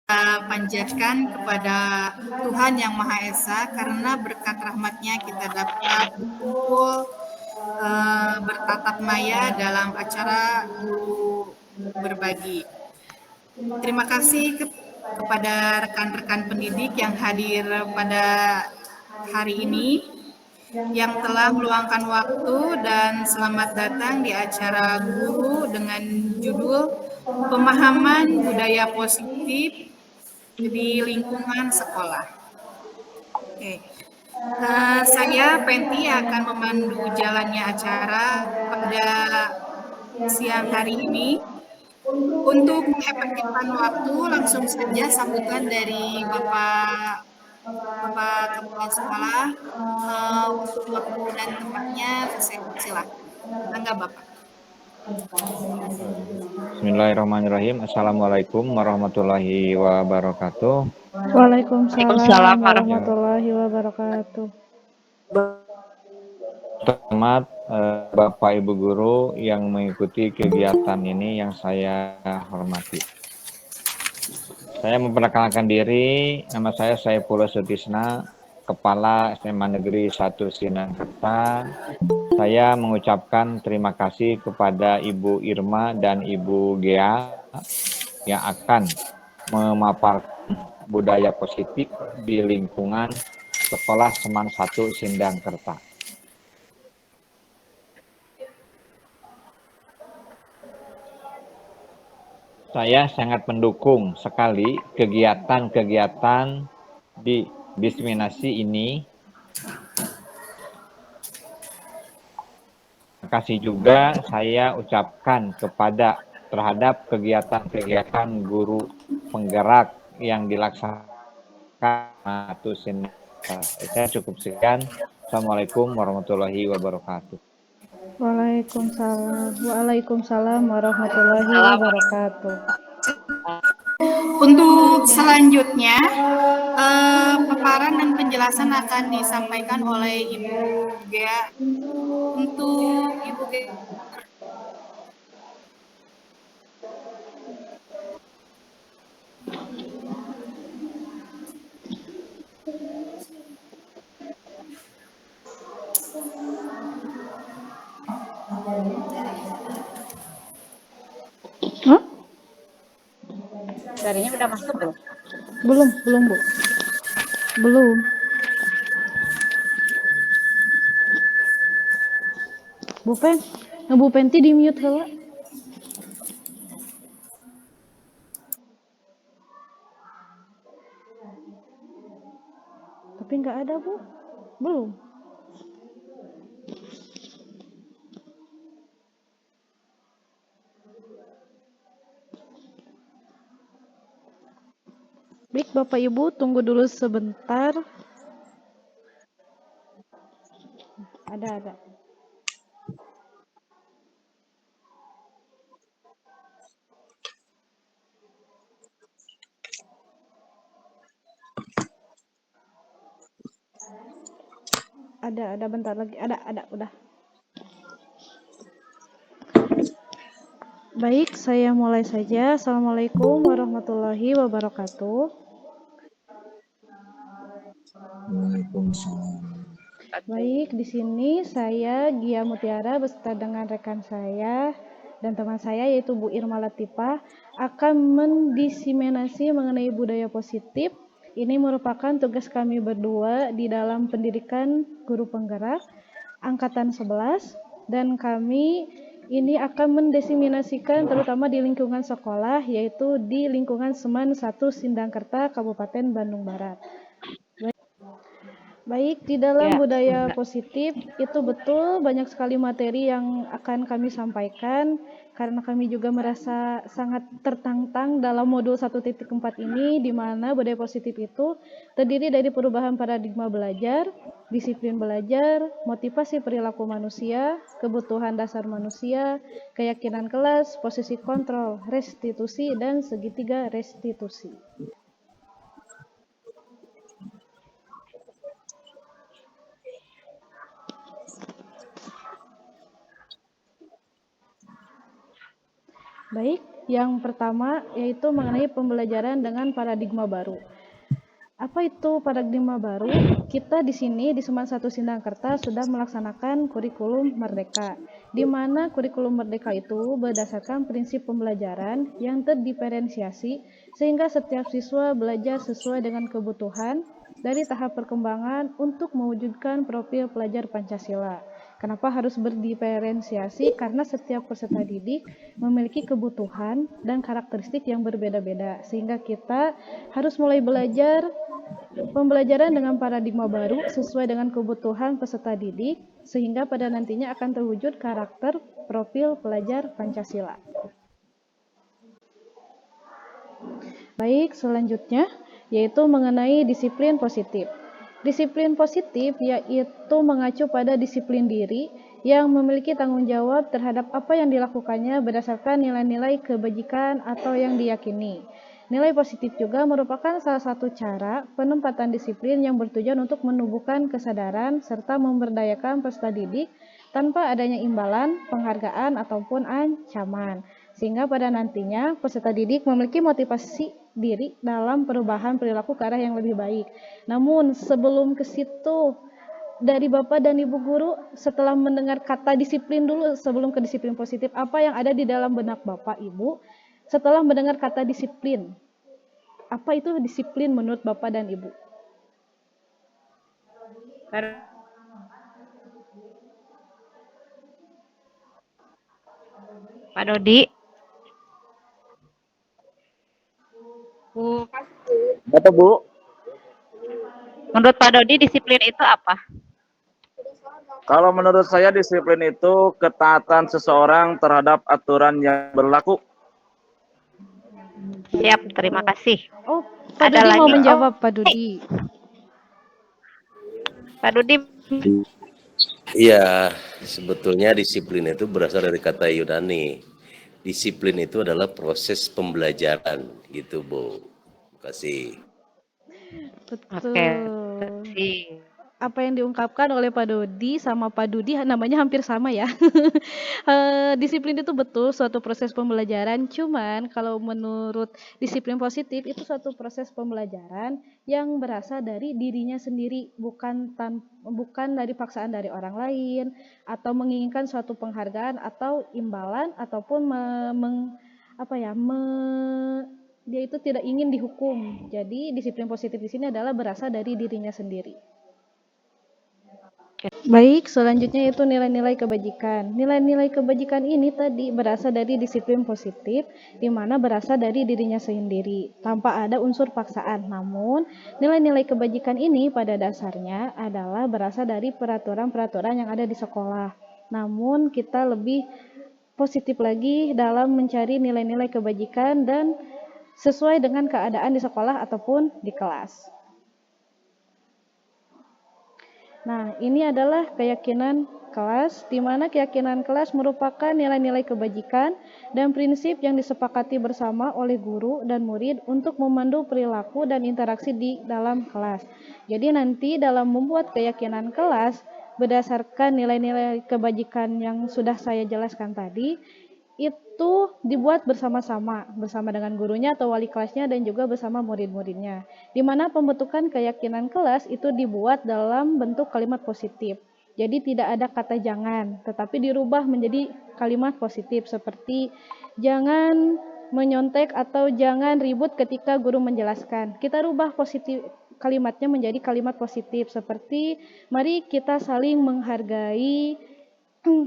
panjatkan kepada Tuhan Yang Maha Esa, karena berkat rahmat-Nya kita dapat berkumpul bertatap maya dalam acara Guru Berbagi. Terima kasih kepada rekan-rekan pendidik yang hadir pada hari ini, yang telah meluangkan waktu, dan selamat datang di acara Guru dengan judul Pemahaman Budaya Positif di Lingkungan Sekolah. Oke. Saya Penti akan memandu jalannya acara pada siang hari ini. Untuk mengefektifkan waktu, langsung saja sambutan dari Bapak Kepala Sekolah. Untuk waktu dan tempatnya saya silakan. Mangga Bapak. Bismillahirrahmanirrahim. Assalamualaikum warahmatullahi wabarakatuh. Waalaikumsalam warahmatullahi wabarakatuh. Selamat Bapak Ibu Guru yang mengikuti kegiatan ini yang saya hormati. Saya memperkenalkan diri, nama saya Saifullah Sutisna, Kepala SMA Negeri 1 Sindangkerta. Saya mengucapkan terima kasih kepada Ibu Irma dan Ibu Gea yang akan memaparkan budaya positif di lingkungan Sekolah Seman 1 Sindangkerta. Saya sangat mendukung sekali kegiatan-kegiatan di diseminasi ini. Terima kasih juga saya ucapkan terhadap kegiatan-kegiatan guru penggerak yang dilaksanakan atau saya cukup sekian. Assalamualaikum warahmatullahi wabarakatuh. Waalaikumsalam warahmatullahi wabarakatuh. Untuk selanjutnya, paparan dan penjelasan akan disampaikan oleh Ibu Gea. Untuk Ibu Gea. Suaranya udah masuk belum? Belum, Bu. Belum. Bu Penti di mute heula. Tapi nggak ada, Bu. Belum. Baik, Bapak Ibu, tunggu dulu sebentar. Ada. Ada bentar lagi. Ada, udah. Baik, saya mulai saja. Assalamualaikum warahmatullahi wabarakatuh. Waalaikumsalam. Baik, di sini saya Gia Mutiara beserta dengan rekan saya dan teman saya yaitu Bu Irma Latifah akan mendiseminasi mengenai budaya positif. Ini merupakan tugas kami berdua di dalam pendidikan guru penggerak angkatan 11 dan kami ini akan mendiseminasikan terutama di lingkungan sekolah yaitu di lingkungan Seman 1 Sindangkerta Kabupaten Bandung Barat. Baik, di dalam budaya positif itu betul banyak sekali materi yang akan kami sampaikan karena kami juga merasa sangat tertantang dalam modul 1.4 ini di mana budaya positif itu terdiri dari perubahan paradigma belajar, disiplin belajar, motivasi perilaku manusia, kebutuhan dasar manusia, keyakinan kelas, posisi kontrol, restitusi, dan segitiga restitusi. Baik, Yang pertama yaitu mengenai pembelajaran dengan paradigma baru. Apa itu paradigma baru? Kita di sini di Seman 1 Sindangkerta sudah melaksanakan kurikulum merdeka, di mana kurikulum merdeka itu berdasarkan prinsip pembelajaran yang terdiferensiasi sehingga setiap siswa belajar sesuai dengan kebutuhan dari tahap perkembangan untuk mewujudkan profil pelajar Pancasila. Kenapa harus berdiferensiasi? Karena setiap peserta didik memiliki kebutuhan dan karakteristik yang berbeda-beda, sehingga kita harus mulai belajar pembelajaran dengan paradigma baru sesuai dengan kebutuhan peserta didik, sehingga pada nantinya akan terwujud karakter profil pelajar Pancasila. Baik, selanjutnya yaitu mengenai disiplin positif. Disiplin positif yaitu mengacu pada disiplin diri yang memiliki tanggung jawab terhadap apa yang dilakukannya berdasarkan nilai-nilai kebajikan atau yang diyakini. Nilai positif juga merupakan salah satu cara penempatan disiplin yang bertujuan untuk menumbuhkan kesadaran serta memberdayakan peserta didik tanpa adanya imbalan, penghargaan, ataupun ancaman. Sehingga pada nantinya peserta didik memiliki motivasi diri dalam perubahan perilaku ke arah yang lebih baik. Namun sebelum ke situ, dari Bapak dan Ibu guru, setelah mendengar kata disiplin dulu sebelum ke disiplin positif, apa yang ada di dalam benak Bapak Ibu setelah mendengar kata disiplin? Apa itu disiplin menurut Bapak dan Ibu? Pak Dodi, Bu, Apa Bu? menurut Pak Dodi disiplin itu apa? Kalau menurut saya disiplin itu ketaatan seseorang terhadap aturan yang berlaku. Siap, terima kasih. Oh, Pak Ada Dodi mau lagi? menjawab, Pak Dodi. Pak Dodi, Iya, sebetulnya disiplin itu berasal dari kata Yunani. Disiplin itu adalah proses pembelajaran, gitu Bu. Terima kasih. Betul. oke, kasih. Apa yang diungkapkan oleh Pak Dodi sama Pak Dudi namanya hampir sama ya. Disiplin itu betul suatu proses pembelajaran, cuman kalau menurut disiplin positif itu suatu proses pembelajaran yang berasal dari dirinya sendiri, bukan dari paksaan dari orang lain atau menginginkan suatu penghargaan atau imbalan ataupun dia itu tidak ingin dihukum. Jadi disiplin positif di sini adalah berasal dari dirinya sendiri. Baik, selanjutnya itu nilai-nilai kebajikan. Nilai-nilai kebajikan ini tadi berasal dari disiplin positif, di mana berasal dari dirinya sendiri, tanpa ada unsur paksaan. Namun, nilai-nilai kebajikan ini pada dasarnya adalah berasal dari peraturan-peraturan yang ada di sekolah. Namun, kita lebih positif lagi dalam mencari nilai-nilai kebajikan dan sesuai dengan keadaan di sekolah ataupun di kelas. Nah, ini adalah keyakinan kelas, di mana keyakinan kelas merupakan nilai-nilai kebajikan dan prinsip yang disepakati bersama oleh guru dan murid untuk memandu perilaku dan interaksi di dalam kelas. Jadi nanti dalam membuat keyakinan kelas, berdasarkan nilai-nilai kebajikan yang sudah saya jelaskan tadi, itu dibuat bersama-sama dengan gurunya atau wali kelasnya dan juga bersama murid-muridnya, di mana pembentukan keyakinan kelas itu dibuat dalam bentuk kalimat positif. Jadi tidak ada kata jangan, tetapi dirubah menjadi kalimat positif seperti jangan menyontek atau jangan ribut ketika guru menjelaskan. Kita rubah positif kalimatnya menjadi kalimat positif seperti mari kita saling menghargai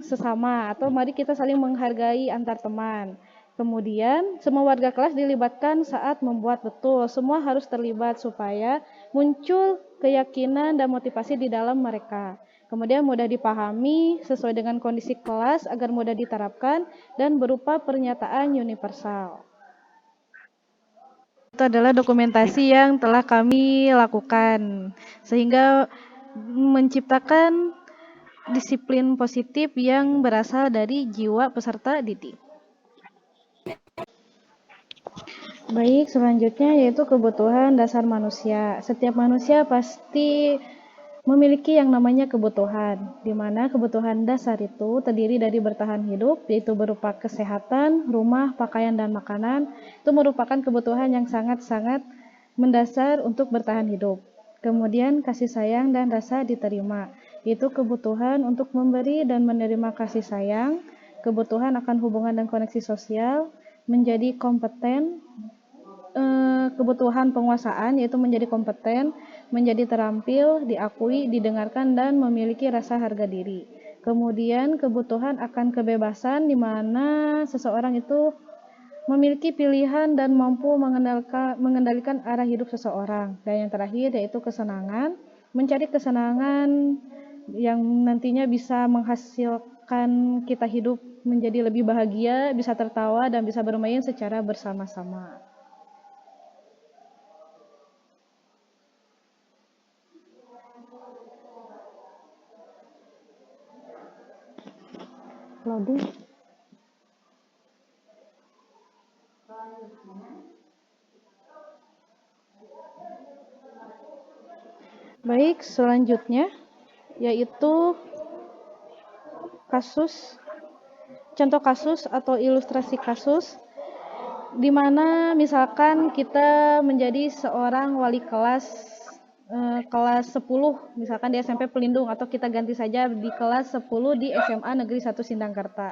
sesama atau mari kita saling menghargai antar teman. Kemudian semua warga kelas dilibatkan saat membuat, betul, semua harus terlibat supaya muncul keyakinan dan motivasi di dalam mereka. Kemudian mudah dipahami sesuai dengan kondisi kelas agar mudah diterapkan dan berupa pernyataan universal. Itu adalah dokumentasi yang telah kami lakukan sehingga menciptakan disiplin positif yang berasal dari jiwa peserta didik. Baik, selanjutnya yaitu kebutuhan dasar manusia. Setiap manusia pasti memiliki yang namanya kebutuhan, di mana kebutuhan dasar itu terdiri dari bertahan hidup, yaitu berupa kesehatan, rumah, pakaian, dan makanan. Itu merupakan kebutuhan yang sangat-sangat mendasar untuk bertahan hidup. Kemudian kasih sayang dan rasa diterima, yaitu kebutuhan untuk memberi dan menerima kasih sayang, kebutuhan akan hubungan dan koneksi sosial, menjadi kompeten, kebutuhan penguasaan yaitu menjadi kompeten, menjadi terampil, diakui, didengarkan, dan memiliki rasa harga diri. Kemudian kebutuhan akan kebebasan di mana seseorang itu memiliki pilihan dan mampu mengendalikan arah hidup seseorang. Dan yang terakhir yaitu kesenangan, mencari kesenangan yang nantinya bisa menghasilkan kita hidup menjadi lebih bahagia, bisa tertawa, dan bisa bermain secara bersama-sama. Loading. Baik, selanjutnya yaitu contoh kasus atau ilustrasi kasus di mana misalkan kita menjadi seorang wali kelas kelas 10 misalkan di SMP Pelindung, atau kita ganti saja di kelas 10 di SMA Negeri 1 Sindangkerta.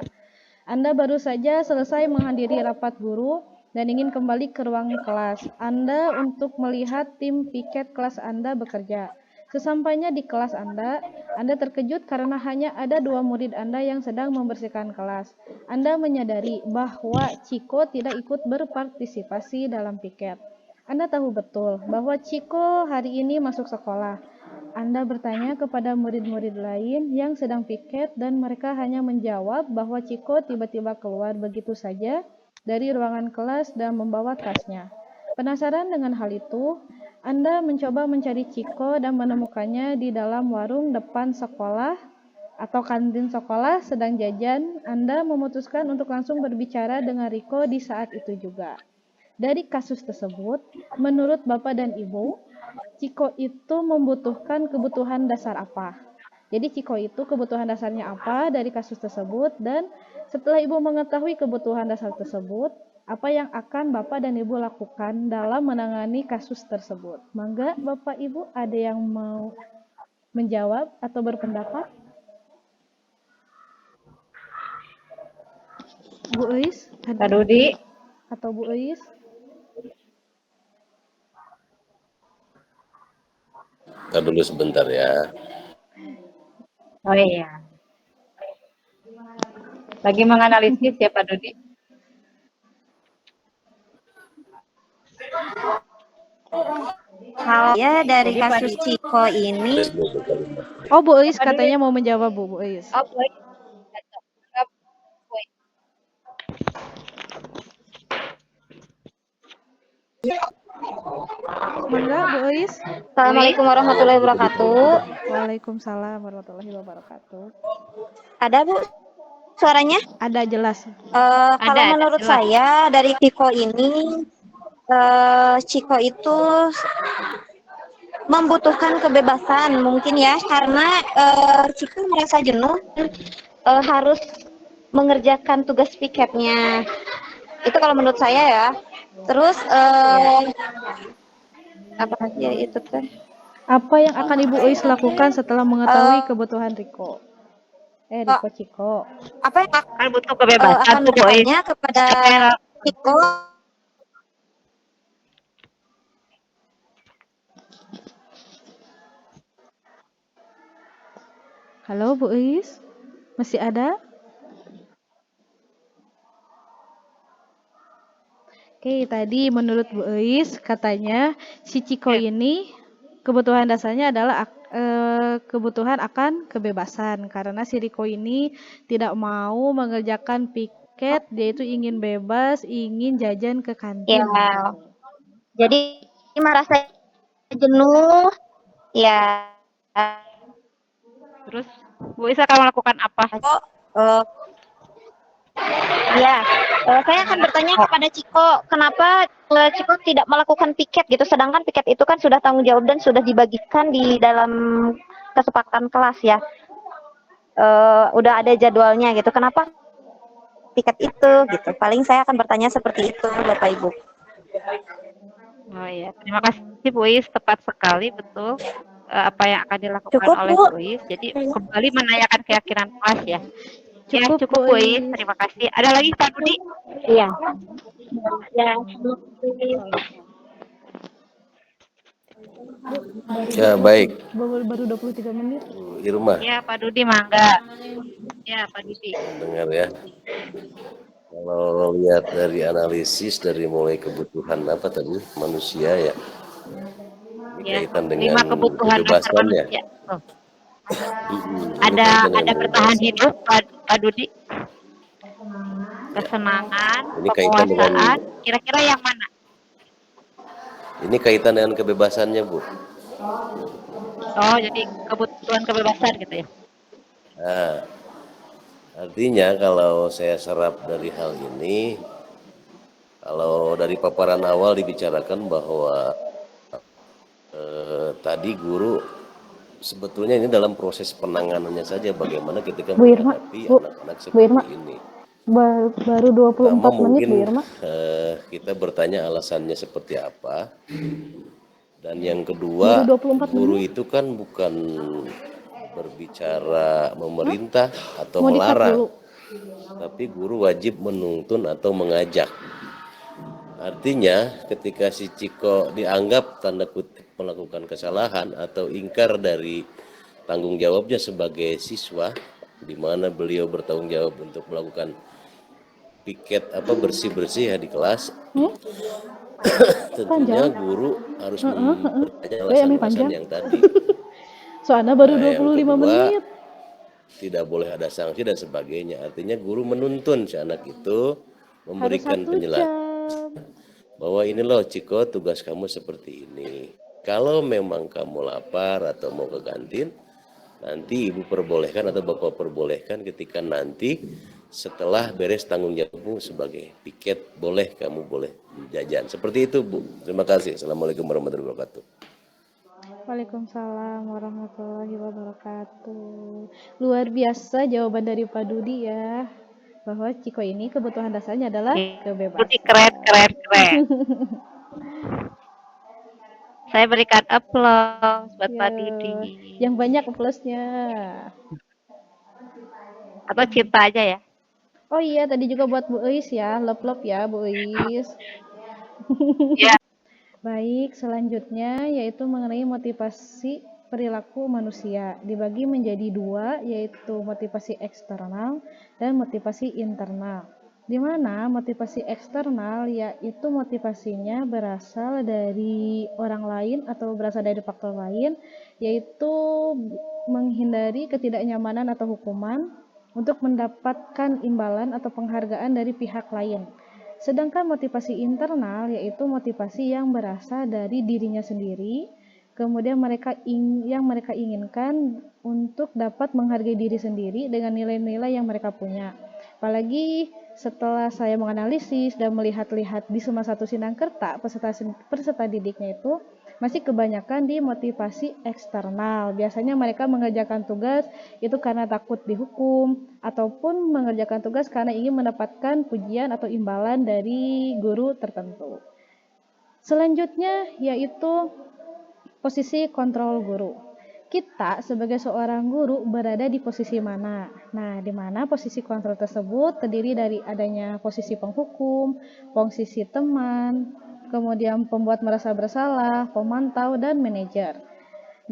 Anda baru saja selesai menghadiri rapat guru dan ingin kembali ke ruang kelas Anda untuk melihat tim piket kelas Anda bekerja. Sesampainya di kelas Anda terkejut karena hanya ada 2 murid Anda yang sedang membersihkan kelas. Anda menyadari bahwa Ciko tidak ikut berpartisipasi dalam piket. Anda tahu betul bahwa Ciko hari ini masuk sekolah. Anda bertanya kepada murid-murid lain yang sedang piket dan mereka hanya menjawab bahwa Ciko tiba-tiba keluar begitu saja dari ruangan kelas dan membawa tasnya. Penasaran dengan hal itu, Anda mencoba mencari Ciko dan menemukannya di dalam warung depan sekolah atau kantin sekolah sedang jajan. Anda memutuskan untuk langsung berbicara dengan Riko di saat itu juga. Dari kasus tersebut, menurut Bapak dan Ibu, Ciko itu membutuhkan kebutuhan dasar apa? Jadi Ciko itu kebutuhan dasarnya apa dari kasus tersebut, dan setelah Ibu mengetahui kebutuhan dasar tersebut, apa yang akan Bapak dan Ibu lakukan dalam menangani kasus tersebut? Mangga Bapak Ibu ada yang mau menjawab atau berpendapat? Bu Eis? Pak Dodi. Atau Bu Eis? Kita dulu sebentar ya. Oh iya. Lagi menganalisis ya Pak Dodi. Kalau ya dari kasus Ciko ini, Oh, Bu Eis katanya mau menjawab, Bu Eis. Oh, baik. Mangga, Bu Eis. Assalamualaikum warahmatullahi wabarakatuh. Waalaikumsalam warahmatullahi wabarakatuh. Ada Bu suaranya? Ada jelas. Kalau menurut jelas. saya dari Ciko ini, Ciko itu membutuhkan kebebasan mungkin ya, karena Ciko merasa jenuh harus mengerjakan tugas piketnya. Itu kalau menurut saya ya. Terus apa aja itu teh? Apa yang akan Ibu Eis lakukan setelah mengetahui kebutuhan Riko? Riko Ciko. Apa yang Kan butuh kebebasan akan tuh Boy. bertanya kepada Ciko? Halo Bu Eis, masih ada? Oke, tadi menurut Bu Eis katanya si Ciko ini kebutuhan dasarnya adalah kebutuhan akan kebebasan, karena si Riko ini tidak mau mengerjakan piket, dia itu ingin bebas, ingin jajan ke kantin. Ya, jadi merasa jenuh, ya. Terus Bu Isa akan melakukan apa? Ya, saya akan bertanya kepada Ciko, kenapa Ciko tidak melakukan piket gitu, sedangkan piket itu kan sudah tanggung jawab dan sudah dibagikan di dalam kesepakatan kelas ya. Udah ada jadwalnya gitu. Kenapa piket itu gitu? Paling saya akan bertanya seperti itu, Bapak Ibu. Oh ya, terima kasih Bu Is, tepat sekali betul apa yang akan dilakukan Cukup, oleh Bu? Bu Is. Jadi kembali menanyakan keyakinan kelas ya. Ya, Cukup, cukup Bu Bu Is, Is. terima kasih. Ada lagi Pak Budi? Iya. Ya. Ya, baik. Baru 23 menit. Bu Irma, Ya, Pak Dudi mangga. Ya, Pak Dudi. dengar ya. Kalau lihat dari analisis dari mulai kebutuhan apa tadi manusia ya, ini Ya, kaitan 5 dengan kebutuhan dasar kebebasannya. manusia. Oh. Ini Ada kaitan dengan bertahan kebebasan. hidup Pak Dudi, kesenangan, Ini kaitan dengan penguasaan, kira-kira yang mana? ini kaitan dengan kebebasannya, Bu. Oh, jadi kebutuhan kebebasan gitu ya. Nah, artinya kalau saya serap dari hal ini, kalau dari paparan awal dibicarakan bahwa tadi guru sebetulnya ini dalam proses penanganannya saja bagaimana ketika Bu Irma, menghadapi Bu, anak-anak Bu seperti Irma. ini. Baru 24 Pertama menit, mungkin Bu Irma. kita bertanya alasannya seperti apa. Dan yang Baru kedua, 24 guru menit. itu kan bukan berbicara memerintah atau Mau di-cut melarang, dulu. tapi guru wajib menuntun atau mengajak. Artinya ketika si Ciko dianggap tanda kutip melakukan kesalahan atau ingkar dari tanggung jawabnya sebagai siswa, di mana beliau bertanggung jawab untuk melakukan piket bersih-bersih ya di kelas, tentunya Panjang. guru harus bertanya Ini alasan-alasan panjang. yang tadi. Soalnya baru Nah, yang 25 kedua, menit. tidak boleh ada sanksi dan sebagainya. Artinya guru menuntun si anak itu, Harus memberikan 1 penjelasan jam. bahwa ini loh Ciko, tugas kamu seperti ini. Kalau memang kamu lapar atau mau ke kantin, nanti ibu perbolehkan atau bapak perbolehkan ketika nanti setelah beres tanggung jawabmu sebagai piket, kamu boleh jajan. Seperti itu, Bu. Terima kasih. Assalamualaikum warahmatullahi wabarakatuh. Waalaikumsalam warahmatullahi wabarakatuh. Luar biasa jawaban dari Pak Dudi ya. Bahwa Ciko ini kebutuhan dasarnya adalah Dudi kebebasan. keren. Saya berikan aplaus buat Pak Dudi. Yang banyak plusnya. Atau cinta aja ya. Oh iya, tadi juga buat Bu Eis ya. Love ya Bu Eis. Ya. Baik, selanjutnya yaitu mengenai motivasi perilaku manusia. Dibagi menjadi 2, yaitu motivasi eksternal dan motivasi internal. Di mana motivasi eksternal yaitu motivasinya berasal dari orang lain atau berasal dari faktor lain, yaitu menghindari ketidaknyamanan atau hukuman untuk mendapatkan imbalan atau penghargaan dari pihak lain. Sedangkan motivasi internal yaitu motivasi yang berasal dari dirinya sendiri, kemudian yang mereka inginkan untuk dapat menghargai diri sendiri dengan nilai-nilai yang mereka punya. Apalagi setelah saya menganalisis dan melihat-lihat di semua 1 Sinangkerta, peserta didiknya itu masih kebanyakan di motivasi eksternal. Biasanya mereka mengerjakan tugas itu karena takut dihukum ataupun mengerjakan tugas karena ingin mendapatkan pujian atau imbalan dari guru tertentu. Selanjutnya yaitu posisi kontrol guru. Kita sebagai seorang guru berada di posisi mana? Nah, di mana posisi kontrol tersebut terdiri dari adanya posisi penghukum, posisi teman, kemudian pembuat merasa bersalah, pemantau, dan manajer.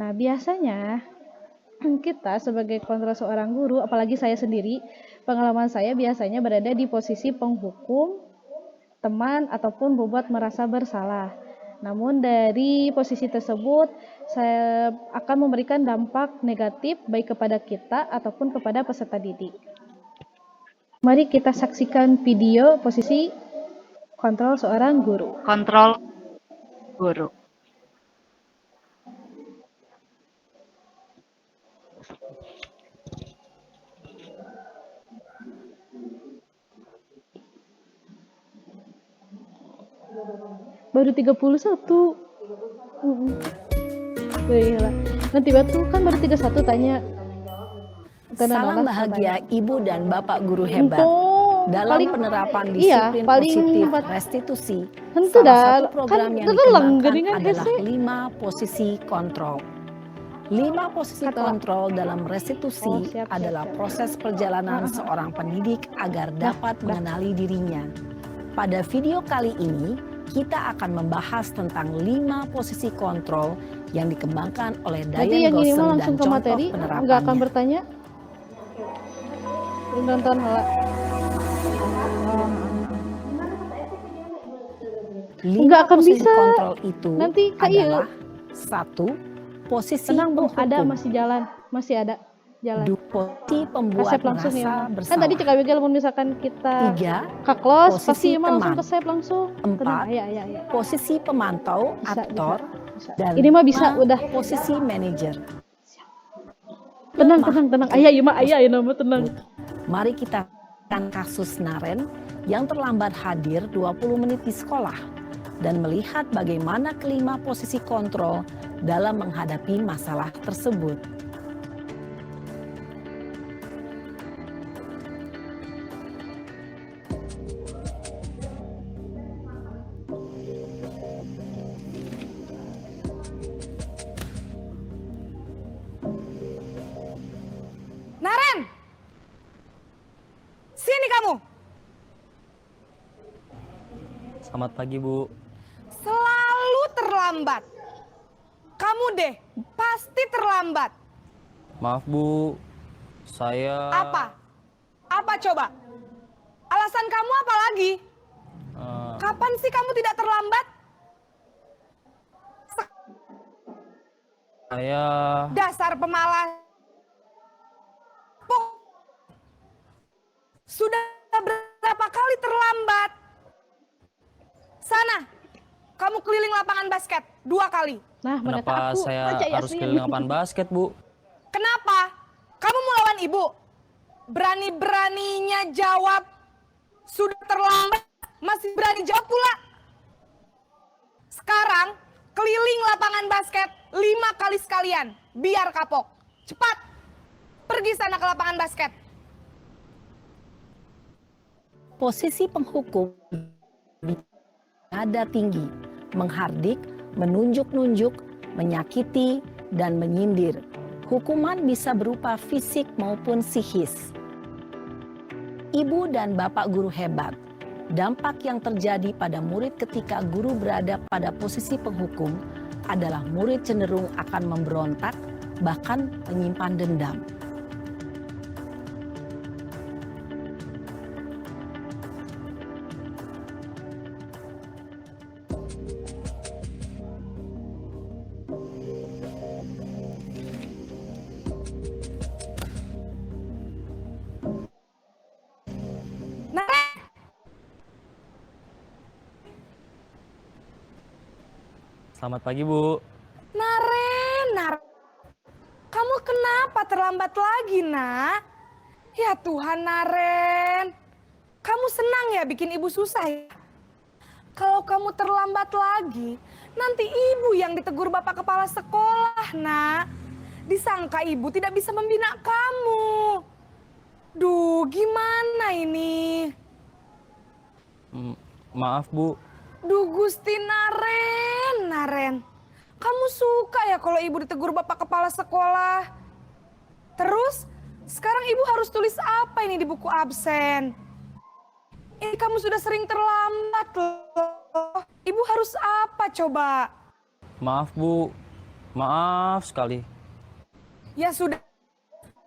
Nah, biasanya kita sebagai kontrol seorang guru, apalagi saya sendiri, pengalaman saya biasanya berada di posisi penghukum, teman, ataupun pembuat merasa bersalah. Namun dari posisi tersebut, saya akan memberikan dampak negatif baik kepada kita ataupun kepada peserta didik. Mari kita saksikan video posisi kontrol seorang guru. Kontrol guru. Baru 31. Baiklah. Nanti batu kan baru 31 tanya. Salam bahagia Ibu dan Bapak guru hebat. Untuk Dalam paling penerapan iya, disiplin paling positif empat- restitusi, Tentu salah dah, satu program kan yang tegelang dikembangkan geningan adalah hese. 5 posisi kontrol. 5 posisi Kata- kontrol dalam restitusi Oh, siap, adalah siap. proses perjalanan seorang pendidik agar dapat mengenali dirinya. Pada video kali ini, kita akan membahas tentang 5 posisi kontrol yang dikembangkan oleh Nanti Diane yang ini mah Gosling dan langsung ke contoh materi, nggak akan penerapannya. bertanya. Nonton hela. Nggak akan Posisi bisa. kontrol itu Nanti kayak adalah 1. Posisi tenang Bu, penghukum. ada masih jalan, masih ada jalan. 2. Posisi pembuat Kasep langsung ya. merasa Mas. Kan bersalah. tadi cek ABG kalau misalkan kita 3. ke close posisi pasti emang langsung teman. ke save langsung. 4. Tenang, ya. Posisi pemantau, Bisa, aktor, bisa. dan Ini mah bisa, 5. udah. Posisi manajer. Tenang. Ayah, iya mah ayah, nama tenang. Mari kita akan kasus Naren yang terlambat hadir 20 menit di sekolah dan melihat bagaimana kelima posisi kontrol dalam menghadapi masalah tersebut. Naren! Sini kamu! Selamat pagi, Bu. Selalu terlambat. Kamu deh, pasti terlambat. Maaf, Bu. Saya... Apa? Apa coba? Alasan kamu apa lagi? Kapan sih kamu tidak terlambat? Saya... Dasar pemalas. Sudah berapa kali terlambat? Sana, kamu keliling lapangan basket 2 kali. Nah, Kenapa saya harus keliling lapangan basket, Bu? Kenapa? Kamu mau lawan ibu? Berani-beraninya jawab. Sudah terlambat, masih berani jawab pula. Sekarang, keliling lapangan basket 5 kali sekalian. Biar kapok. Cepat, pergi sana ke lapangan basket. Posisi penghukum nada tinggi, menghardik, menunjuk-nunjuk, menyakiti, dan menyindir. Hukuman bisa berupa fisik maupun psikis. Ibu dan bapak guru hebat. Dampak yang terjadi pada murid ketika guru berada pada posisi penghukum adalah murid cenderung akan memberontak, bahkan menyimpan dendam. Selamat pagi, Bu. Naren, kamu kenapa terlambat lagi, nak? Ya Tuhan, Naren. Kamu senang ya bikin ibu susah ya? Kalau kamu terlambat lagi, nanti ibu yang ditegur bapak kepala sekolah, nak. Disangka ibu tidak bisa membina kamu. Duh, gimana ini? Maaf, Bu. Duh Gusti Naren. Kamu suka ya kalau ibu ditegur bapak kepala sekolah? Terus, sekarang ibu harus tulis apa ini di buku absen? Ini kamu sudah sering terlambat loh. Ibu harus apa coba? Maaf, Bu. Maaf sekali. Ya sudah,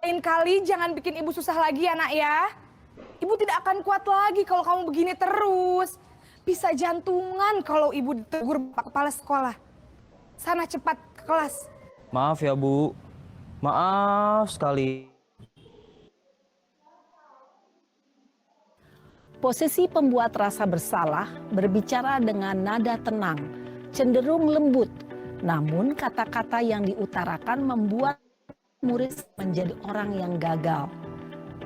lain kali jangan bikin ibu susah lagi ya nak ya. Ibu tidak akan kuat lagi kalau kamu begini terus. Bisa jantungan kalau ibu ditegur bapak kepala sekolah. Sana cepat ke kelas. Maaf ya, Bu. Maaf sekali. Posisi pembuat rasa bersalah berbicara dengan nada tenang, cenderung lembut. Namun kata-kata yang diutarakan membuat murid menjadi orang yang gagal.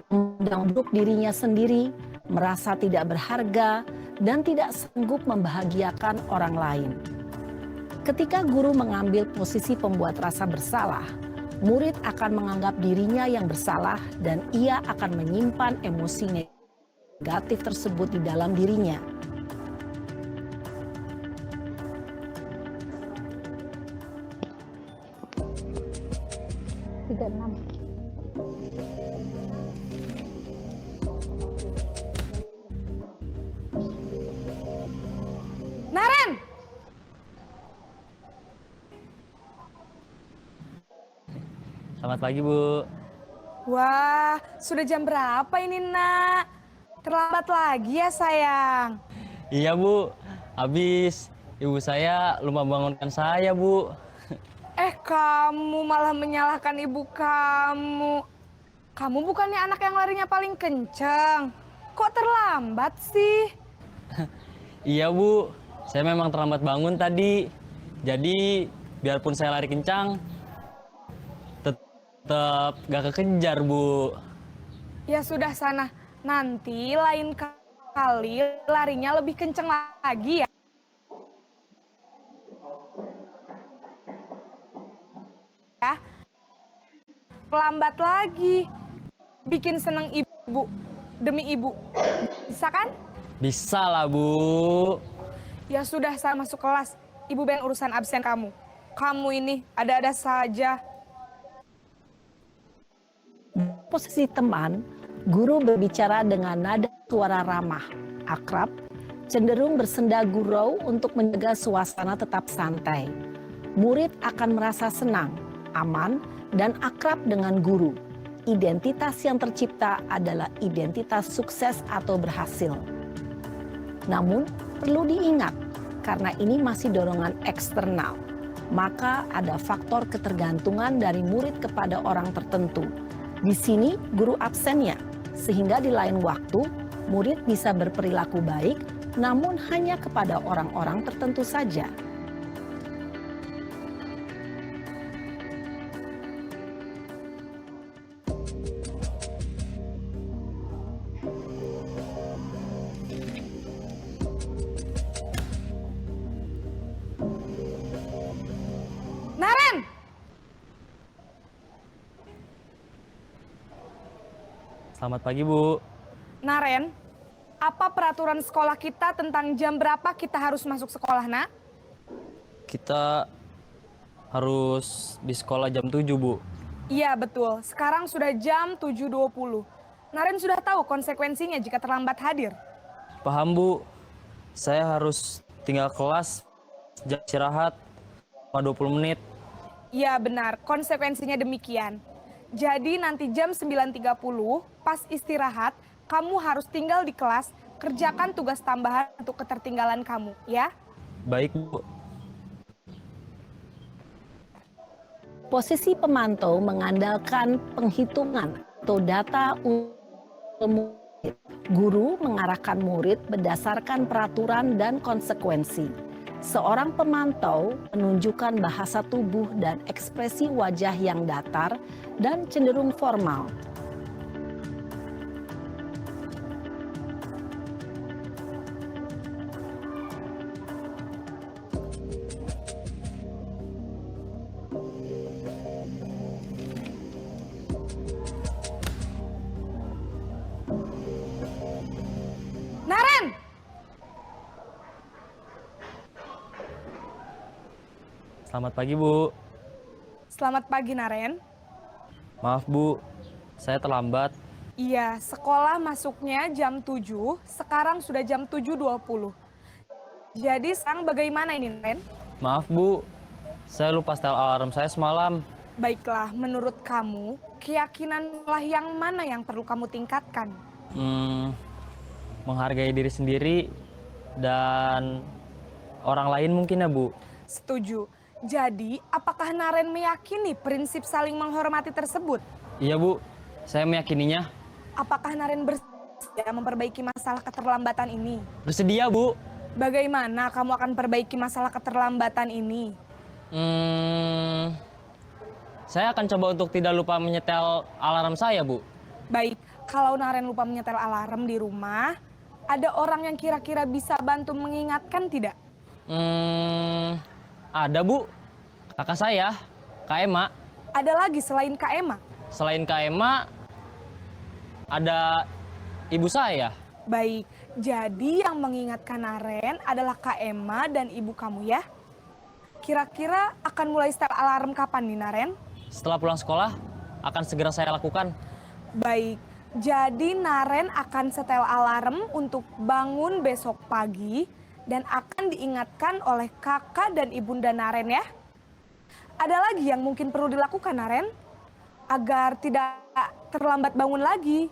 Memandang dirinya sendiri, merasa tidak berharga, dan tidak sanggup membahagiakan orang lain. Ketika guru mengambil posisi pembuat rasa bersalah, murid akan menganggap dirinya yang bersalah dan ia akan menyimpan emosi negatif tersebut di dalam dirinya. Naren! Selamat pagi, Bu. Wah, sudah jam berapa ini, Nak? Terlambat lagi ya, sayang. Iya, Bu. Habis ibu saya lupa bangunkan saya, Bu. Kamu malah menyalahkan ibu kamu. Kamu bukannya anak yang larinya paling kenceng. Kok terlambat sih? Iya, Bu. Saya memang terlambat bangun tadi. Jadi, biarpun saya lari kencang, tetap gak kekejar, Bu. Ya sudah sana. Nanti lain kali larinya lebih kenceng lagi ya. Lambat lagi. Bikin seneng ibu demi ibu. Bisa kan? Bisa lah, Bu. Ya sudah, saya masuk kelas. Ibu Ben urusan absen kamu. Kamu ini ada-ada saja. Posisi teman, guru berbicara dengan nada suara ramah, akrab, cenderung bersenda gurau untuk menjaga suasana tetap santai. Murid akan merasa senang, aman, dan akrab dengan guru. Identitas yang tercipta adalah identitas sukses atau berhasil. Namun, perlu diingat, karena ini masih dorongan eksternal, maka ada faktor ketergantungan dari murid kepada orang tertentu. Di sini guru absennya, sehingga di lain waktu murid bisa berperilaku baik, namun hanya kepada orang-orang tertentu saja. Naren! Selamat pagi, Bu. Naren, apa peraturan sekolah kita tentang jam berapa kita harus masuk sekolah, Nak? Kita harus di sekolah jam 7, Bu. Iya, betul. Sekarang sudah jam 7.20. Naren sudah tahu konsekuensinya jika terlambat hadir. Paham, Bu. Saya harus tinggal kelas jam istirahat 20 menit. Iya, benar. Konsekuensinya demikian. Jadi nanti jam 9.30 pas istirahat, kamu harus tinggal di kelas, kerjakan tugas tambahan untuk ketertinggalan kamu, ya? Baik, Bu. Posisi pemantau mengandalkan penghitungan atau data umum. Guru mengarahkan murid berdasarkan peraturan dan konsekuensi. Seorang pemantau menunjukkan bahasa tubuh dan ekspresi wajah yang datar dan cenderung formal. Naren! Selamat pagi, Bu. Selamat pagi, Naren. Maaf, Bu. Saya terlambat. Iya, sekolah masuknya jam 7, sekarang sudah jam 7.20. Jadi sekarang bagaimana ini, Naren? Maaf, Bu. Saya lupa setel alarm saya semalam. Baiklah, menurut kamu, keyakinanlah yang mana yang perlu kamu tingkatkan? Menghargai diri sendiri dan orang lain mungkin ya, Bu. Setuju. Jadi, apakah Naren meyakini prinsip saling menghormati tersebut? Iya, Bu. Saya meyakininya. Apakah Naren bersedia memperbaiki masalah keterlambatan ini? Bersedia, Bu. Bagaimana kamu akan perbaiki masalah keterlambatan ini? Saya akan coba untuk tidak lupa menyetel alarm saya, Bu. Baik, kalau Naren lupa menyetel alarm di rumah, ada orang yang kira-kira bisa bantu mengingatkan tidak? Ada Bu, kakak saya, Kak Ema. Ada lagi selain Kak Ema? Selain Kak Ema, ada ibu saya. Baik, jadi yang mengingatkan Naren adalah Kak Ema dan ibu kamu ya? Kira-kira akan mulai setel alarm kapan nih Naren? Setelah pulang sekolah, akan segera saya lakukan. Baik, jadi Naren akan setel alarm untuk bangun besok pagi dan akan diingatkan oleh kakak dan ibunda Naren ya. Ada lagi yang mungkin perlu dilakukan Naren agar tidak terlambat bangun lagi?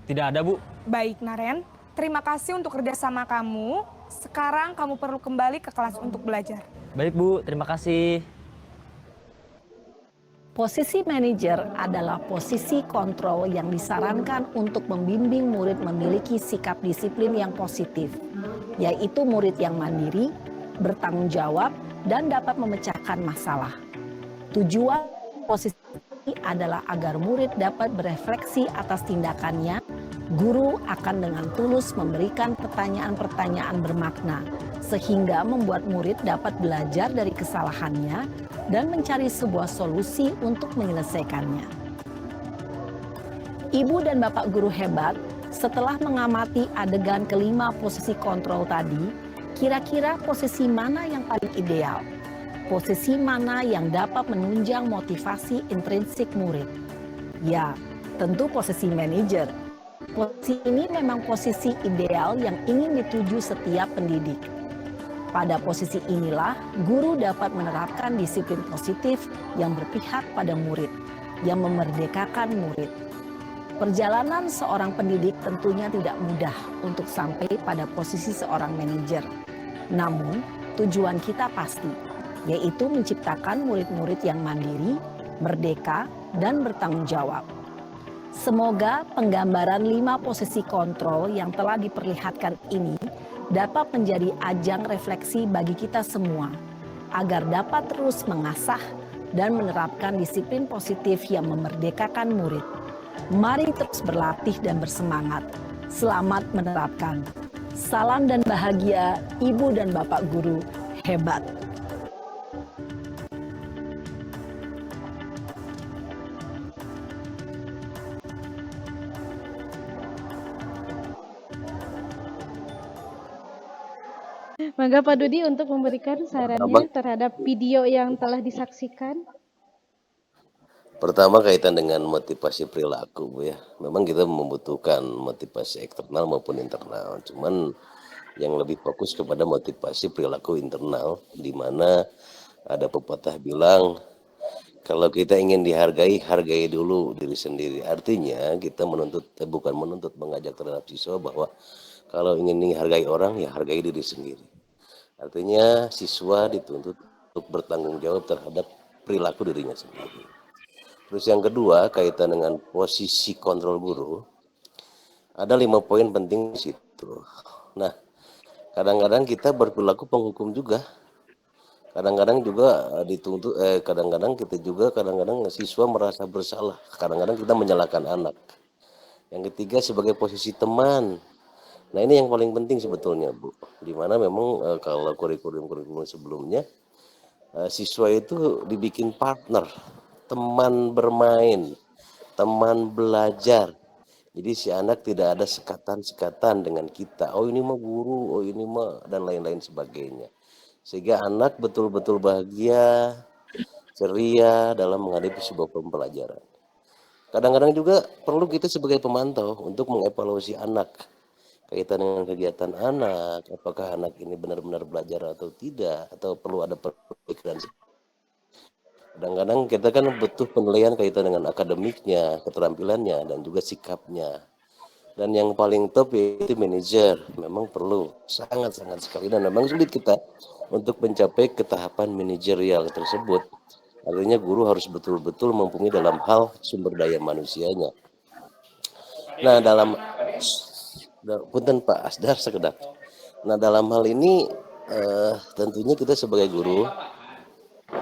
Tidak ada Bu. Baik Naren, terima kasih untuk kerjasama kamu. Sekarang kamu perlu kembali ke kelas untuk belajar. Baik Bu, terima kasih. Posisi manajer adalah posisi kontrol yang disarankan untuk membimbing murid memiliki sikap disiplin yang positif, yaitu murid yang mandiri, bertanggung jawab, dan dapat memecahkan masalah. Tujuan posisi ini adalah agar murid dapat berefleksi atas tindakannya. Guru akan dengan tulus memberikan pertanyaan-pertanyaan bermakna, sehingga membuat murid dapat belajar dari kesalahannya dan mencari sebuah solusi untuk menyelesaikannya. Ibu dan Bapak guru hebat, setelah mengamati adegan kelima posisi kontrol tadi, kira-kira posisi mana yang paling ideal? Posisi mana yang dapat menunjang motivasi intrinsik murid? Ya, tentu posisi manajer. Posisi ini memang posisi ideal yang ingin dituju setiap pendidik. Pada posisi inilah, guru dapat menerapkan disiplin positif yang berpihak pada murid, yang memerdekakan murid. Perjalanan seorang pendidik tentunya tidak mudah untuk sampai pada posisi seorang manajer. Namun, tujuan kita pasti, yaitu menciptakan murid-murid yang mandiri, merdeka, dan bertanggung jawab. Semoga penggambaran 5 posisi kontrol yang telah diperlihatkan ini dapat menjadi ajang refleksi bagi kita semua, agar dapat terus mengasah dan menerapkan disiplin positif yang memerdekakan murid. Mari terus berlatih dan bersemangat. Selamat menerapkan. Salam dan bahagia Ibu dan Bapak guru hebat. Mangga Pak Dudi untuk memberikan sarannya terhadap video yang telah disaksikan. Pertama kaitan dengan motivasi perilaku Bu ya. Memang kita membutuhkan motivasi eksternal maupun internal. Cuman yang lebih fokus kepada motivasi perilaku internal, di mana ada pepatah bilang kalau kita ingin dihargai, hargai dulu diri sendiri. Artinya kita bukan menuntut, mengajak terhadap siswa bahwa kalau ingin dihargai orang, ya hargai diri sendiri. Artinya siswa dituntut untuk bertanggung jawab terhadap perilaku dirinya sendiri. Terus yang kedua, kaitan dengan posisi kontrol guru, ada 5 poin penting di situ. Nah, kadang-kadang kita berperilaku penghukum juga. Kadang-kadang juga dituntut, kadang-kadang siswa merasa bersalah. Kadang-kadang kita menyalahkan anak. Yang ketiga sebagai posisi teman. Nah ini yang paling penting sebetulnya Bu, dimana memang kalau kurikulum sebelumnya siswa itu dibikin partner, teman bermain, teman belajar. Jadi si anak tidak ada sekatan-sekatan dengan kita, oh ini mah guru, oh ini mah dan lain-lain sebagainya. Sehingga anak betul-betul bahagia, ceria dalam menghadapi sebuah pembelajaran. Kadang-kadang juga perlu kita sebagai pemantau untuk mengevaluasi anak. Kaitan dengan kegiatan anak, apakah anak ini benar-benar belajar atau tidak, atau perlu ada perbaikan. Kadang-kadang kita kan butuh penilaian kaitan dengan akademiknya, keterampilannya, dan juga sikapnya. Dan yang paling top yaitu manajer, memang perlu, sangat-sangat sekali, dan memang sulit kita untuk mencapai ke tahapan manajerial tersebut. Artinya guru harus betul-betul mempunyai dalam hal sumber daya manusianya. Nah dalam punten Pak Asdar sekedap. Nah dalam hal ini tentunya kita sebagai guru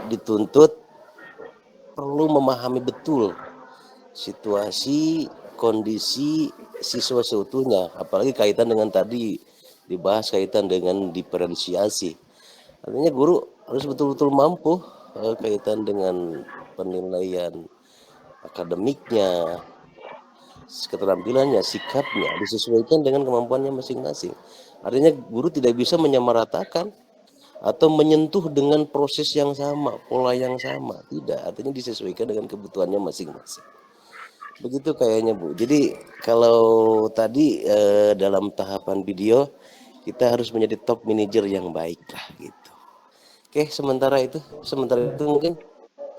dituntut perlu memahami betul situasi, kondisi siswa seutuhnya. Apalagi kaitan dengan tadi dibahas kaitan dengan diferensiasi. Artinya guru harus betul-betul mampu kaitan dengan penilaian akademiknya, keterampilannya, sikapnya disesuaikan dengan kemampuannya masing-masing. Artinya guru tidak bisa menyamaratakan atau menyentuh dengan proses yang sama, pola yang sama. Tidak, artinya disesuaikan dengan kebutuhannya masing-masing. Begitu kayaknya Bu. Jadi kalau tadi dalam tahapan video kita harus menjadi top manager yang baik lah gitu. Oke, sementara itu mungkin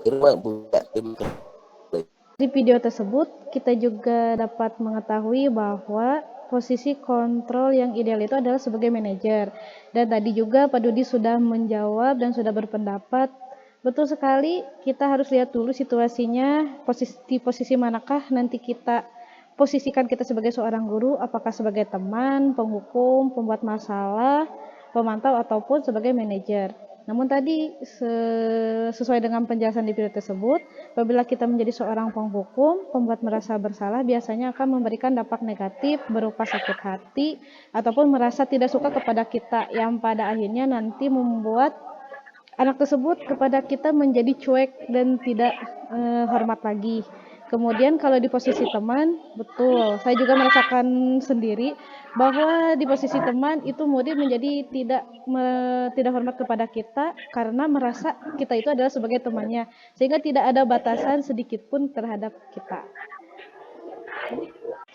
Irma Bu. Di video tersebut kita juga dapat mengetahui bahwa posisi kontrol yang ideal itu adalah sebagai manajer. Dan tadi juga Pak Dudi sudah menjawab dan sudah berpendapat. Betul sekali, kita harus lihat dulu situasinya, posisi manakah nanti kita posisikan kita sebagai seorang guru, apakah sebagai teman, penghukum, pembuat masalah, pemantau, ataupun sebagai manajer. Namun tadi sesuai dengan penjelasan di video tersebut, apabila kita menjadi seorang penghukum, pembuat merasa bersalah biasanya akan memberikan dampak negatif berupa sakit hati ataupun merasa tidak suka kepada kita, yang pada akhirnya nanti membuat anak tersebut kepada kita menjadi cuek dan tidak hormat lagi. Kemudian kalau di posisi teman, betul, saya juga merasakan sendiri bahwa di posisi teman itu murid menjadi tidak hormat kepada kita karena merasa kita itu adalah sebagai temannya, sehingga tidak ada batasan sedikit pun terhadap kita.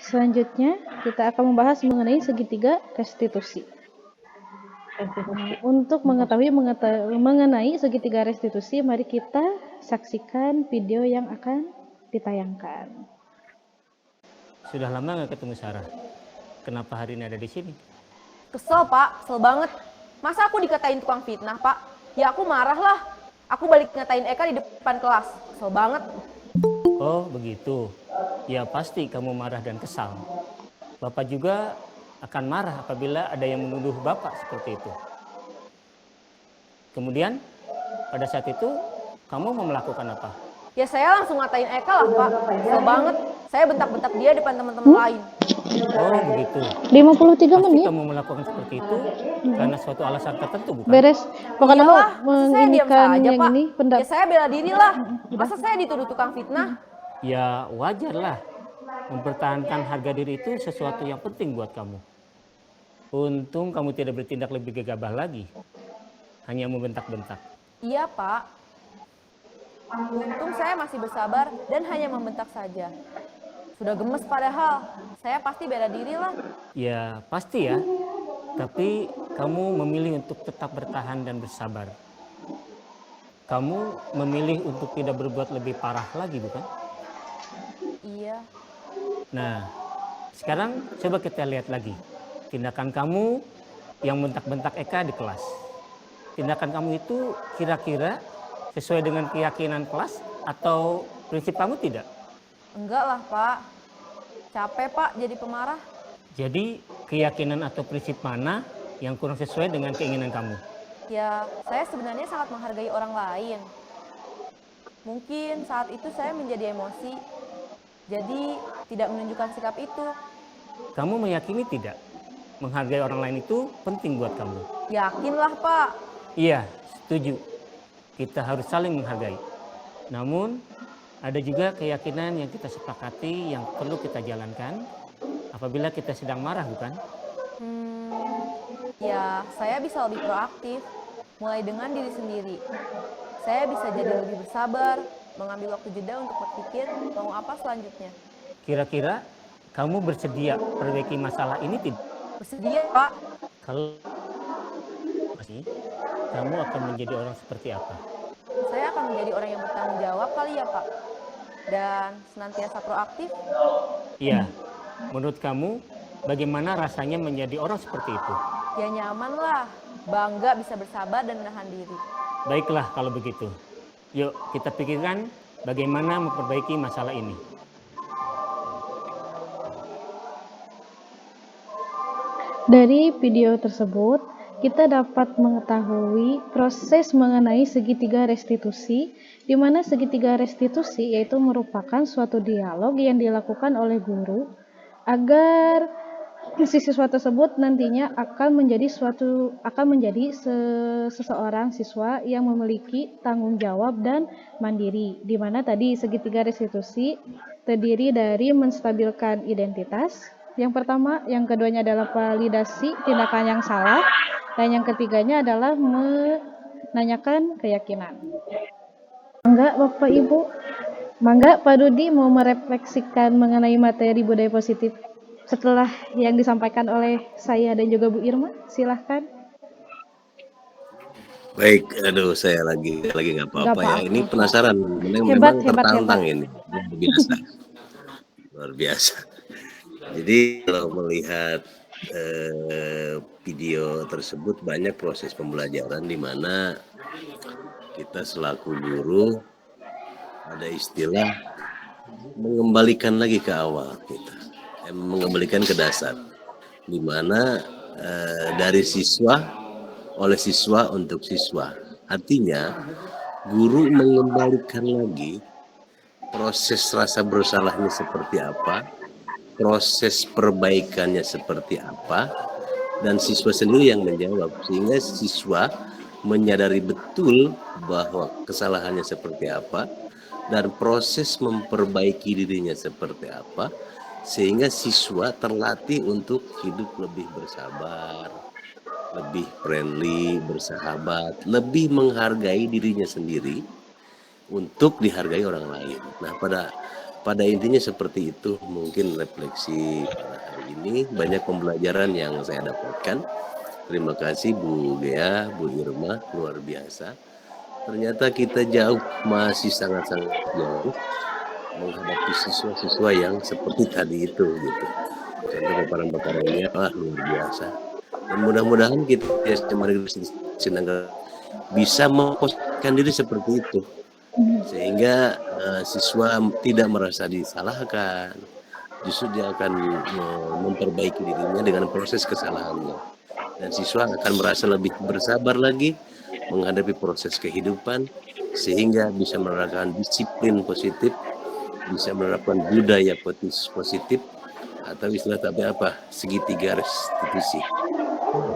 Selanjutnya kita akan membahas mengenai segitiga restitusi. Untuk mengetahui mengenai segitiga restitusi, mari kita saksikan video yang akan ditayangkan. Sudah lama nggak ketemu Sarah. Kenapa hari ini ada di sini? Kesel Pak, kesel banget. Masa aku dikatain tukang fitnah Pak? Ya aku marah lah. Aku balik ngatain Eka di depan kelas. Kesel banget. Oh begitu. Ya pasti kamu marah dan kesal. Bapak juga akan marah apabila ada yang menuduh Bapak seperti itu. Kemudian pada saat itu kamu mau melakukan apa? Ya saya langsung ngatain Eka lah Pak. Kesel banget. Saya bentak-bentak dia depan teman-teman lain. Oh begitu. 53 menit. Kamu melakukan seperti itu karena suatu alasan tertentu bukan? Beres. Pokoknya Iyalah, menginginkan saya diam saja, yang Pak. ini pendapat. Ya saya bela diri lah. Masa saya dituduh tukang fitnah? Ya wajar lah. Mempertahankan harga diri itu sesuatu yang penting buat kamu. Untung kamu tidak bertindak lebih gegabah lagi. Hanya membentak-bentak. Iya Pak. Untung saya masih bersabar dan hanya membentak saja. Sudah gemes padahal. Saya pasti bela diri lah. Ya pasti ya. Tapi kamu memilih untuk tetap bertahan dan bersabar. Kamu memilih untuk tidak berbuat lebih parah lagi bukan? Iya. Nah, sekarang coba kita lihat lagi. Tindakan kamu yang bentak-bentak Eka di kelas. Tindakan kamu itu kira-kira sesuai dengan keyakinan kelas atau prinsip kamu tidak? Enggak lah Pak. Capek Pak jadi pemarah. Jadi keyakinan atau prinsip mana yang kurang sesuai dengan keinginan kamu? Ya, saya sebenarnya sangat menghargai orang lain. Mungkin saat itu saya menjadi emosi. Jadi tidak menunjukkan sikap itu. Kamu meyakini tidak? Menghargai orang lain itu penting buat kamu. Yakinlah Pak. Iya, setuju. Kita harus saling menghargai. Namun, ada juga keyakinan yang kita sepakati yang perlu kita jalankan apabila kita sedang marah, bukan? Ya, saya bisa lebih proaktif, mulai dengan diri sendiri. Saya bisa jadi lebih bersabar, mengambil waktu jeda untuk berpikir mau apa selanjutnya. Kira-kira kamu bersedia perbaiki masalah ini tidak? Bersedia, Pak. Kalau masih, kamu akan menjadi orang seperti apa? Saya akan menjadi orang yang bertanggung jawab kali ya, Pak. Dan senantiasa proaktif. Iya. Menurut kamu, bagaimana rasanya menjadi orang seperti itu? Ya nyaman lah. Bangga bisa bersabar dan menahan diri. Baiklah kalau begitu. Yuk kita pikirkan bagaimana memperbaiki masalah ini. Dari video tersebut, kita dapat mengetahui proses mengenai segitiga restitusi, di mana segitiga restitusi yaitu merupakan suatu dialog yang dilakukan oleh guru agar si siswa tersebut nantinya akan menjadi seseorang siswa yang memiliki tanggung jawab dan mandiri, di mana tadi segitiga restitusi terdiri dari menstabilkan identitas yang pertama, yang keduanya adalah validasi tindakan yang salah, dan yang ketiganya adalah menanyakan keyakinan. Mangga Bapak Ibu, mangga Pak Dudi mau merefleksikan mengenai materi budaya positif setelah yang disampaikan oleh saya dan juga Bu Irma, silahkan. Baik, aduh saya lagi nggak apa-apa ya. Ini penasaran, memang tertantang ini, luar biasa, luar biasa. Jadi kalau melihat video tersebut banyak proses pembelajaran di mana kita selaku guru ada istilah mengembalikan lagi ke awal kita. Mengembalikan ke dasar, di mana dari siswa, oleh siswa untuk siswa. Artinya, guru mengembalikan lagi proses rasa bersalahnya seperti apa, proses perbaikannya seperti apa, dan siswa sendiri yang menjawab. Sehingga siswa menyadari betul bahwa kesalahannya seperti apa, dan proses memperbaiki dirinya seperti apa, sehingga siswa terlatih untuk hidup lebih bersabar, lebih friendly, bersahabat, lebih menghargai dirinya sendiri untuk dihargai orang lain. Nah, pada intinya seperti itu mungkin refleksi pada hari ini. Banyak pembelajaran yang saya dapatkan. Terima kasih Bu Gea, Bu Irma, luar biasa. Ternyata kita jauh, masih sangat-sangat jauh menghadapi siswa-siswa yang seperti tadi itu gitu. Contoh paparan-paparannya luar biasa. Dan mudah-mudahan kita bisa memposisikan diri seperti itu. Sehingga siswa tidak merasa disalahkan. Justru dia akan memperbaiki dirinya dengan proses kesalahannya. Dan siswa akan merasa lebih bersabar lagi menghadapi proses kehidupan sehingga bisa menerapkan disiplin positif, bisa menerapkan budaya positif atau istilah segitiga restitusi.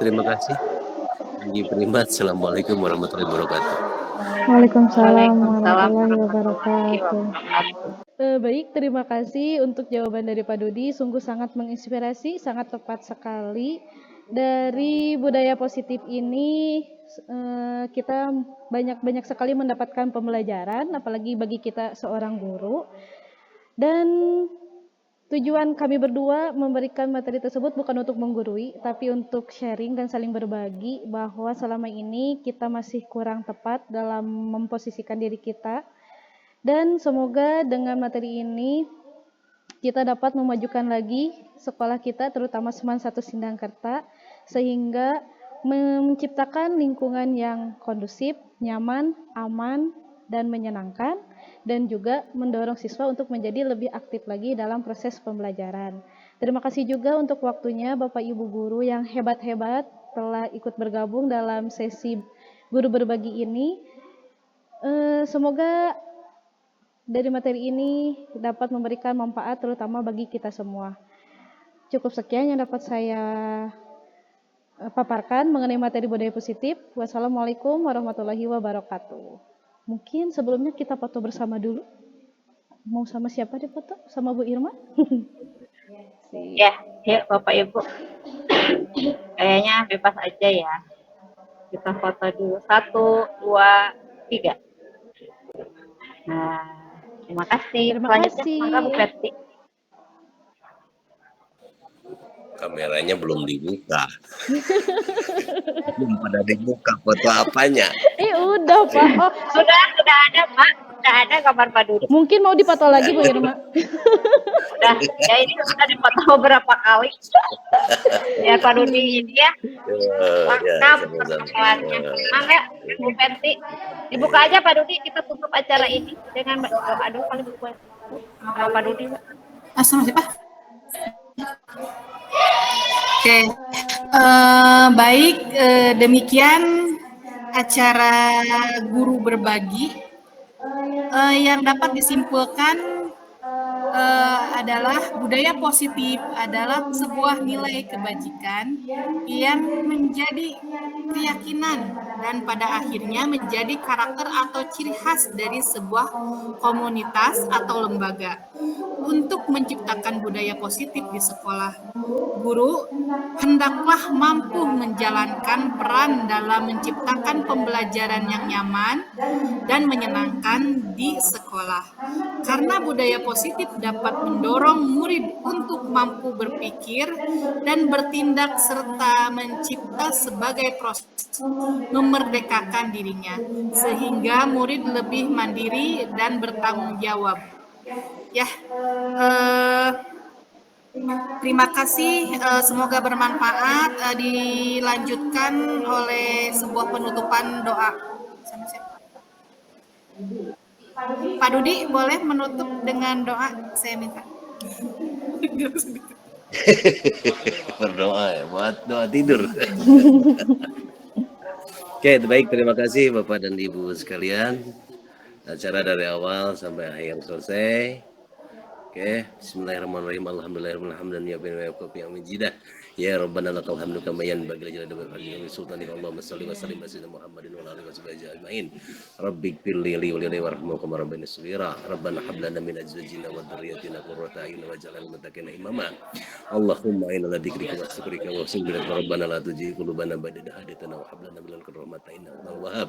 Terima kasih. Anggi Primat, Assalamualaikum warahmatullahi wabarakatuh. Waalaikumsalam warahmatullahi wabarakatuh. Baik, terima kasih untuk jawaban dari Pak Dudi. Sungguh sangat menginspirasi, sangat tepat sekali. Dari budaya positif ini kita banyak sekali mendapatkan pembelajaran, apalagi bagi kita seorang guru. Dan tujuan kami berdua memberikan materi tersebut bukan untuk menggurui, tapi untuk sharing dan saling berbagi bahwa selama ini kita masih kurang tepat dalam memposisikan diri kita. Dan semoga dengan materi ini kita dapat memajukan lagi sekolah kita, terutama Seman 1 Sindangkerta, sehingga menciptakan lingkungan yang kondusif, nyaman, aman, dan menyenangkan, dan juga mendorong siswa untuk menjadi lebih aktif lagi dalam proses pembelajaran. Terima kasih juga untuk waktunya Bapak Ibu Guru yang hebat-hebat telah ikut bergabung dalam sesi Guru Berbagi ini. Semoga dari materi ini dapat memberikan manfaat terutama bagi kita semua. Cukup sekian yang dapat saya paparkan mengenai materi budaya positif. Wassalamualaikum warahmatullahi wabarakatuh. Mungkin sebelumnya kita foto bersama dulu. Mau sama siapa deh foto? Sama Bu Irma? Ya, yuk Bapak Ibu. Kayaknya bebas aja ya. Kita foto dulu. 1, 2, 3. Nah, terima kasih. Selanjutnya, mangga Bu Ferti. Kameranya belum dibuka. Belum pada dibuka foto apanya. Udah Pak. Oh, sudah ada Pak. Sudah ada gambar Pak Dudi. Mungkin mau dipoto lagi Bu Irma. Udah, ya ini sudah dipoto beberapa kali. Ya Pak Dudi ini ya. Mantap pertemuannya. Mangga Bu Ferti. Dibuka aja Pak Dudi, kita tutup acara ini dengan aduh kali buku Pak Dudi. Sama siapa? Oke, baik, demikian acara Guru Berbagi yang dapat disimpulkan adalah budaya positif adalah sebuah nilai kebajikan yang menjadi keyakinan dan pada akhirnya menjadi karakter atau ciri khas dari sebuah komunitas atau lembaga. Untuk menciptakan budaya positif di sekolah, guru hendaklah mampu menjalankan peran dalam menciptakan pembelajaran yang nyaman dan menyenangkan di sekolah. Karena budaya positif dapat mendorong murid untuk mampu berpikir dan bertindak serta mencipta sebagai proses memerdekakan dirinya, sehingga murid lebih mandiri dan bertanggung jawab. Ya, terima kasih. Semoga bermanfaat. Dilanjutkan oleh sebuah penutupan doa. Pak Dudi, boleh menutup dengan doa? Saya minta. Berdoa ya, buat doa tidur. Oke, baik, terima kasih Bapak dan Ibu sekalian. Acara dari awal sampai akhir selesai. Oke, bismillahirrahmanirrahim. Alhamdulillahirrahmanirrahim. Ya Rabbana lakal hamdu kama yanbaghi li jalali wajhika wa sultanika. Allahumma shalli wa sallim ala sayyidina Muhammadin wa ala alihi wa sahbihi ajma'in. Rabbikfir li wa li warhamhum kama rabbayani shaghira. Rabbana hab lana min azwajina wa dhurriyyatina qurrata a'yun waj'alna lil muttaqina imama. Allahumma inna la dzikrika wa syukrika wa husnul rabbana la tujigh qulubana ba'da idh hadaytana wa hab lana min ladunka rahmatan innaka antal wahhab.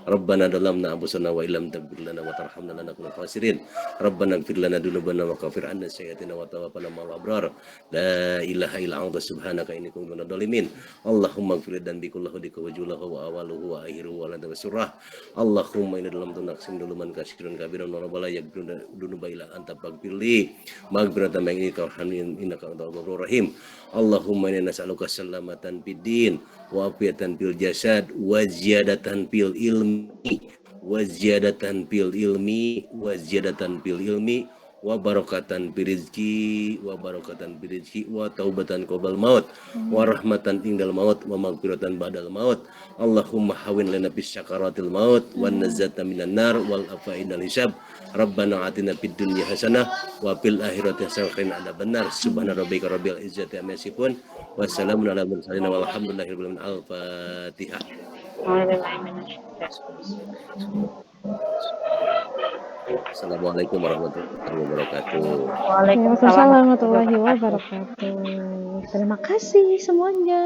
Rabbana dalamna anfusana wa illam taghfir lana wa tarhamna lanakunanna minal khasirin. Rabbana ighfir lana dzunubana wa kaffir 'anna sayyi'atina wa tawaffana ma'al abrar. La ilaha illa anta subhanaka inni kuntu minadh dhalimin. Allahumma ighfir dzambi kullahu dikawjulahu wa awaluhu wa akhiruhu wa la tawasurrah. Allahumma inna dalam tunaksim duluman kasyirun kabiran wa bala yaghfiruna dunuba ila anta faghfirli maghfiratan min indika warhamni innaka antal ghafurur rahim. Allahumma inna nas'aluka salamatan fid din wa afiyatan fil jasad wa ziyadatan fil ilmi wa ziyadatan fil ilmi wa ziyadatan fil ilmi wa barakatan birizki wa barakatan birizki wa taubatan qabal maut wa rahmatan indal maut wa maghfiratan ba'dal maut. Allahumma hawin lana bis syakaratil maut wan nazata minan nar wal afa indal hisab. Rabbana atina fid dunya hasanah wa fil akhirati hasanah wa qina adzabannar. Subhana rabbika rabbil izzati amma yasifun wa salamun alal mursalin walhamdulillahi rabbil alamin. Al-Fatihah. Assalamualaikum warahmatullahi wabarakatuh. Waalaikumsalam warahmatullahi wabarakatuh. Terima kasih semuanya.